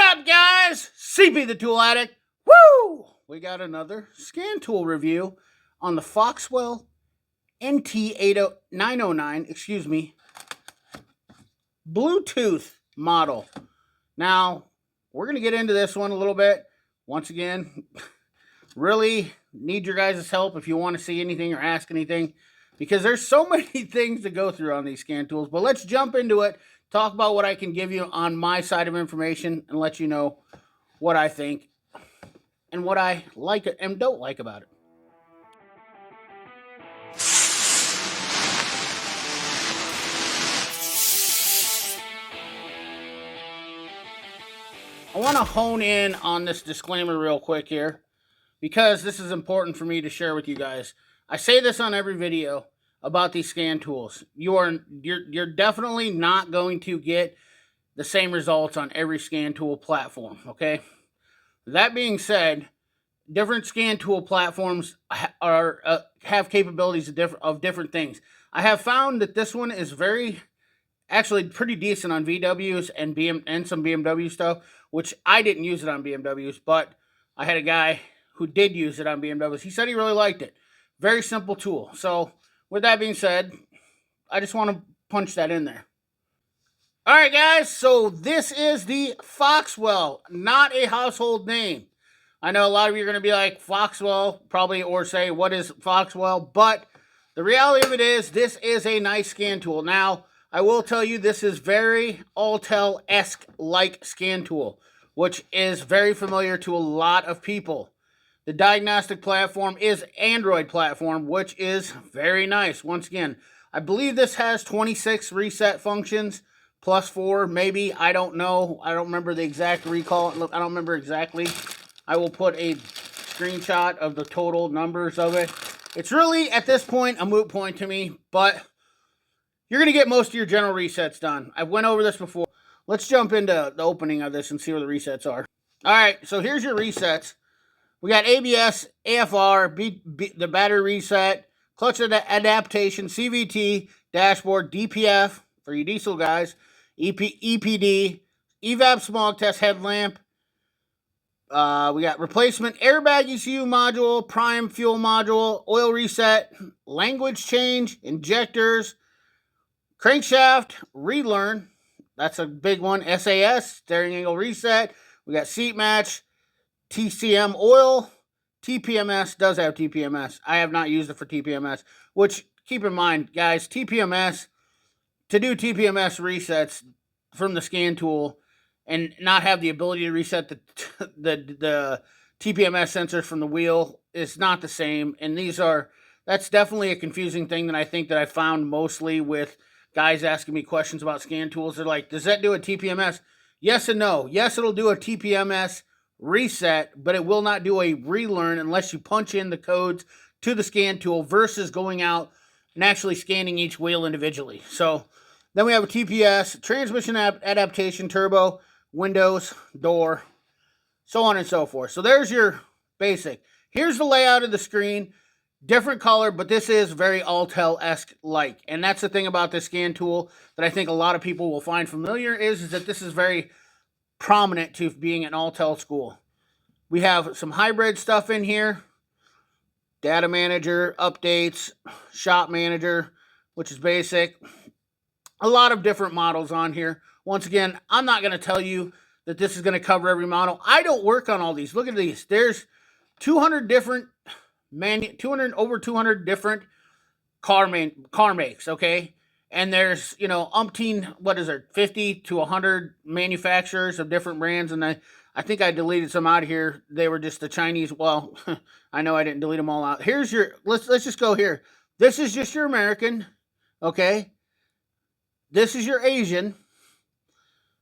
up, guys? CP the Tool Addict. Woo! We got another scan tool review on the Foxwell NT 909, Bluetooth model. Now, we're going to get into this one a little bit. Once again, really need your guys' help if you want to see anything or ask anything, because there's so many things to go through on these scan tools. But let's jump into it, talk about what I can give you on my side of information, and let you know what I think and what I like and don't like about it. I want to hone in on this disclaimer real quick here, because this is important for me to share with you guys. I say this on every video about these scan tools. You're definitely not going to get the same results on every scan tool platform, okay? That being said, different scan tool platforms have capabilities of different things. I have found that this one is actually pretty decent on VWs and some BMW stuff, which I didn't use it on BMWs, but I had a guy who did use it on BMWs. He said he really liked it. Very simple tool. So with that being said, I just want to punch that in there. All right, guys, so this is the Foxwell, not a household name. I know a lot of you are going to be like, Foxwell, probably, or say, what is Foxwell? But the reality of it is, this is a nice scan tool. Now, I will tell you, this is very Autel-esque like scan tool, which is very familiar to a lot of people. The Diagnostic platform is Android platform, which is very nice. Once again, I believe this has 26 reset functions, plus 4, maybe. I don't know. I don't remember the exact recall. Look, I don't remember exactly. I will put a screenshot of the total numbers of it. It's really, at this point, a moot point to me, but you're going to get most of your general resets done. I went over this before. Let's jump into the opening of this and see where the resets are. All right, so here's your resets. We got ABS, AFR, the battery reset, clutch adaptation, CVT, dashboard, DPF for you diesel guys, EPD, evap smog test headlamp. We got replacement airbag ECU module, prime fuel module, oil reset, language change, injectors, crankshaft, relearn. That's a big one. SAS, steering angle reset. We got seat match, TCM oil. TPMS does have TPMS. I have not used it for TPMS, which, keep in mind, guys, TPMS, to do TPMS resets from the scan tool and not have the ability to reset the TPMS sensors from the wheel is not the same. And that's definitely a confusing thing that I think that I found mostly with guys asking me questions about scan tools. They're like, does that do a TPMS? Yes and no. Yes, it'll do a TPMS reset, but it will not do a relearn unless you punch in the codes to the scan tool versus going out and actually scanning each wheel individually. So then we have a TPS, transmission adaptation, turbo, windows, door, so on and so forth. So there's your basic. Here's the layout of the screen. Different color, but this is very Autel-esque like. And that's the thing about this scan tool that I think a lot of people will find familiar is that this is very prominent to being an Autel school. We have some hybrid stuff in here. Data manager, updates, shop manager, which is basic. A lot of different models on here. Once again, I'm not going to tell you that this is going to cover every model. I don't work on all these. Look at these. There's 200 different over 200 different car makes, okay? And there's, umpteen, 50 to 100 manufacturers of different brands, and I think I deleted some out of here. They were just the Chinese. Well, I know I didn't delete them all out. Here's your, let's just go here. This is just your American, okay? This is your Asian.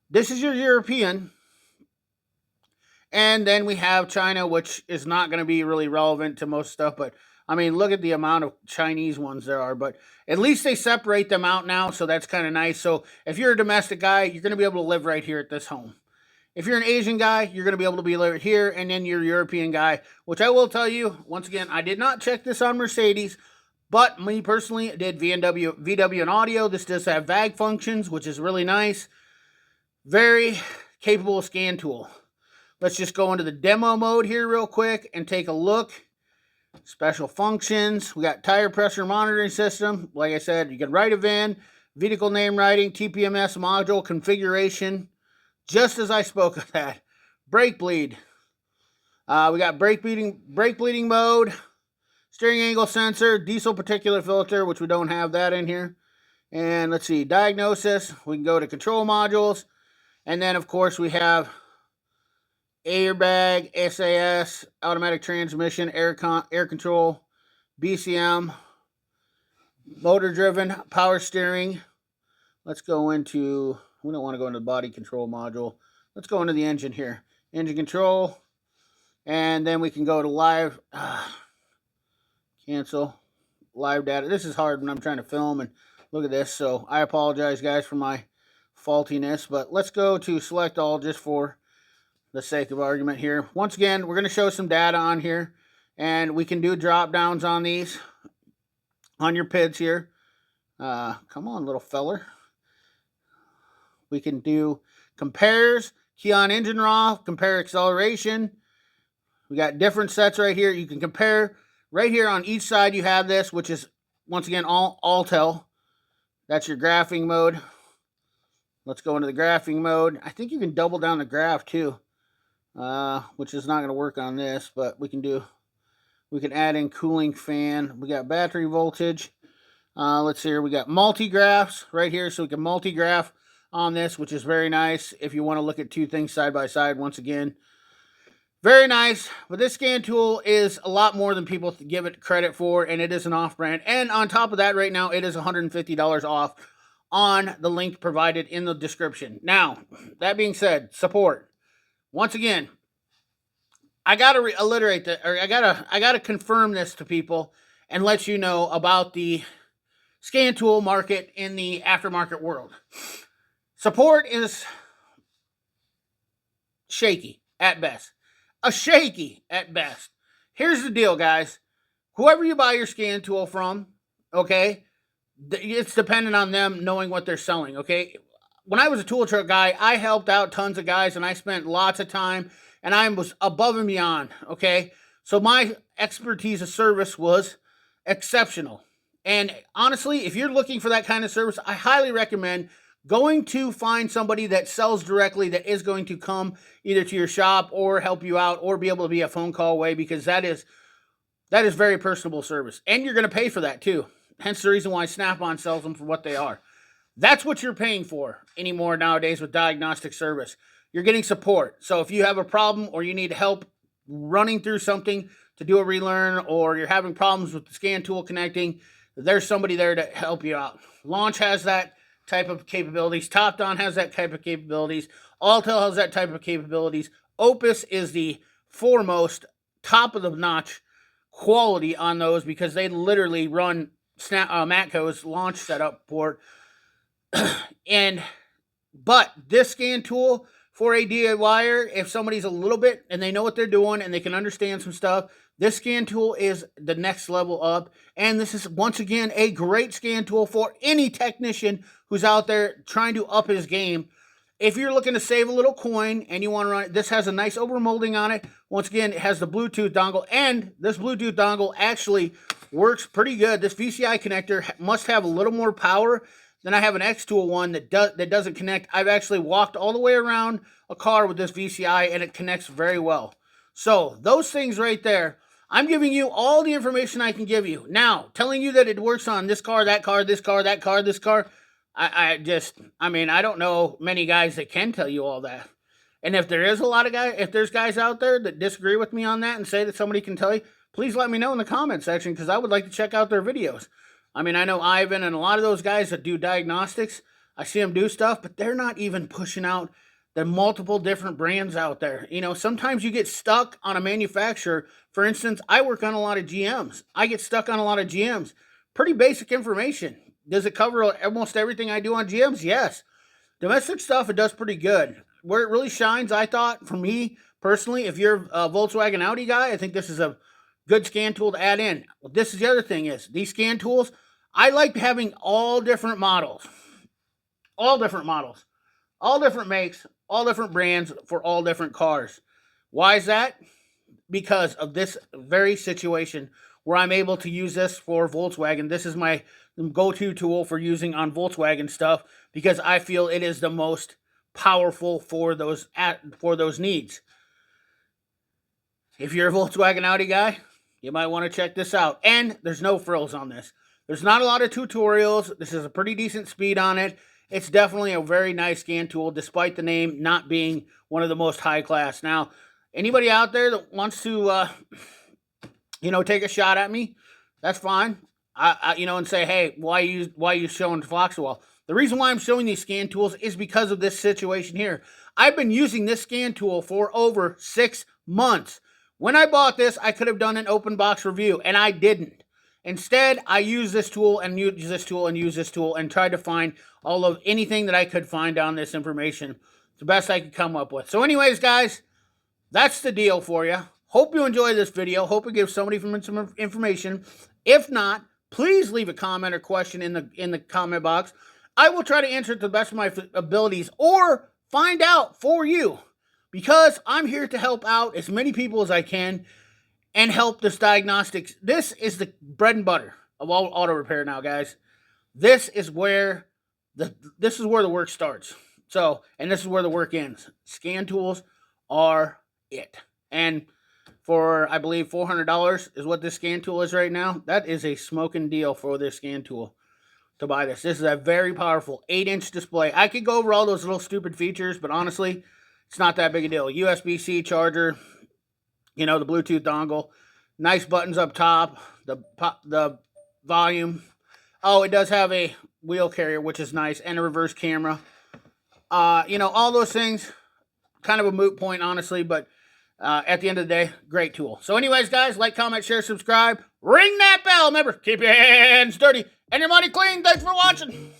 This is your European. And then we have China, which is not going to be really relevant to most stuff. But, I mean, look at the amount of Chinese ones there are. But at least they separate them out now, so that's kind of nice. So if you're a domestic guy, you're going to be able to live right here at this home. If you're an Asian guy, you're going to be able to be right here. And then you're a European guy, which I will tell you, once again, I did not check this on Mercedes. But me personally, I did VW and audio. This does have VAG functions, which is really nice. Very capable scan tool. Let's just go into the demo mode here real quick and take a look. Special functions. We got tire pressure monitoring system. Like I said, you can write a VIN, vehicle name writing, TPMS module configuration, just as I spoke of that. Brake bleed. We got brake bleeding mode, steering angle sensor, diesel particulate filter, which we don't have that in here. And let's see, diagnosis. We can go to control modules. And then, of course, we have airbag, SAS, automatic transmission, air control, BCM, motor driven, power steering. Let's go into, we don't want to go into the body control module. Let's go into the engine here. Engine control. And then we can go to live, cancel, live data. This is hard when I'm trying to film and look at this. So I apologize, guys, for my faultiness. But let's go to select all just for the sake of argument here. Once again, we're going to show some data on here, and we can do drop downs on these, on your PIDs here. Come on, little feller. We can do compares, key on engine raw, compare acceleration. We got different sets right here. You can compare right here on each side. You have this, which is once again all tel. That's your graphing mode. Let's go into the graphing mode. I think you can double down the graph too. Which is not going to work on this, but we can add in cooling fan. We got battery voltage. Let's see here. We got multi-graphs right here, so we can multi-graph on this, which is very nice if you want to look at two things side by side. Once again, very nice. But this scan tool is a lot more than people give it credit for, and it is an off-brand. And on top of that, right now, it is $150 off on the link provided in the description. Now, that being said, support. Once again, I gotta reiterate that, or I gotta confirm this to people and let you know about the scan tool market in the aftermarket world. Support is shaky at best. Shaky at best. Here's the deal, guys. Whoever you buy your scan tool from, okay, it's dependent on them knowing what they're selling, okay? When I was a tool truck guy, I helped out tons of guys, and I spent lots of time, and I was above and beyond, okay? So my expertise of service was exceptional. And honestly, if you're looking for that kind of service, I highly recommend going to find somebody that sells directly, that is going to come either to your shop or help you out or be able to be a phone call away, because that is very personable service. And you're going to pay for that too. Hence the reason why Snap-on sells them for what they are. That's what you're paying for anymore nowadays with diagnostic service. You're getting support. So if you have a problem or you need help running through something to do a relearn, or you're having problems with the scan tool connecting, there's somebody there to help you out. Launch has that type of capabilities. TopDon has that type of capabilities. Autel has that type of capabilities. Opus is the foremost, top of the notch quality on those, because they literally run Matco's launch setup port. But this scan tool for a DIYer, if somebody's a little bit and they know what they're doing and they can understand some stuff, this scan tool is the next level up. And this is, once again, a great scan tool for any technician who's out there trying to up his game. If you're looking to save a little coin and you want to run it, this has a nice overmolding on it. Once again, it has the Bluetooth dongle, and this Bluetooth dongle actually works pretty good. This VCI connector must have a little more power. Then I have an X-Tool one that doesn't connect. I've actually walked all the way around a car with this VCI, and it connects very well. So those things right there, I'm giving you all the information I can give you. Now, telling you that it works on this car, that car, this car, that car, this car, I don't know many guys that can tell you all that. And if there is a lot of guys, if there's guys out there that disagree with me on that and say that somebody can tell you, please let me know in the comment section, because I would like to check out their videos. I mean, I know Ivan and a lot of those guys that do diagnostics, I see them do stuff, but they're not even pushing out the multiple different brands out there. You know, sometimes you get stuck on a manufacturer. For instance, I work on a lot of GMs. I get stuck on a lot of GMs. Pretty basic information. Does it cover almost everything I do on GMs? Yes. Domestic stuff, it does pretty good. Where it really shines, I thought, for me personally, if you're a Volkswagen Audi guy, I think this is a good scan tool to add in. Well, this is the other thing is, these scan tools, I like having all different models. All different models. All different makes. all different brands for all different cars. Why is that? Because of this very situation where I'm able to use this for Volkswagen. This is my go-to tool for using on Volkswagen stuff because I feel it is the most powerful for those needs. If you're a Volkswagen Audi guy, you might want to check this out. And there's no frills on this. There's not a lot of tutorials. This is a pretty decent speed on it. It's definitely a very nice scan tool, despite the name not being one of the most high class. Now, anybody out there that wants to, take a shot at me, that's fine. And say, hey, why are you showing Foxwell? The reason why I'm showing these scan tools is because of this situation here. I've been using this scan tool for over 6 months. When I bought this, I could have done an open box review, and I didn't. Instead, I used this tool and used this tool and used this tool and tried to find all of anything that I could find on this information. It's the best I could come up with. So anyways, guys, that's the deal for you. Hope you enjoy this video. Hope it gives somebody some information. If not, please leave a comment or question in the comment box. I will try to answer it to the best of my abilities or find out for you, because I'm here to help out as many people as I can and help this diagnostics. This is the bread and butter of all auto repair now, guys. This is where the work starts. So, and this is where the work ends. Scan tools are it. And for, I believe, $400 is what this scan tool is right now. That is a smoking deal for this scan tool to buy this. This is a very powerful 8-inch display. I could go over all those little stupid features, but honestly, it's not that big a deal. USB-C charger, the Bluetooth dongle, nice buttons up top, the volume. Oh, it does have a wheel carrier, which is nice, and a reverse camera. All those things, kind of a moot point, honestly, but at the end of the day, great tool. So anyways, guys, like, comment, share, subscribe, ring that bell. Remember, keep your hands dirty and your money clean. Thanks for watching.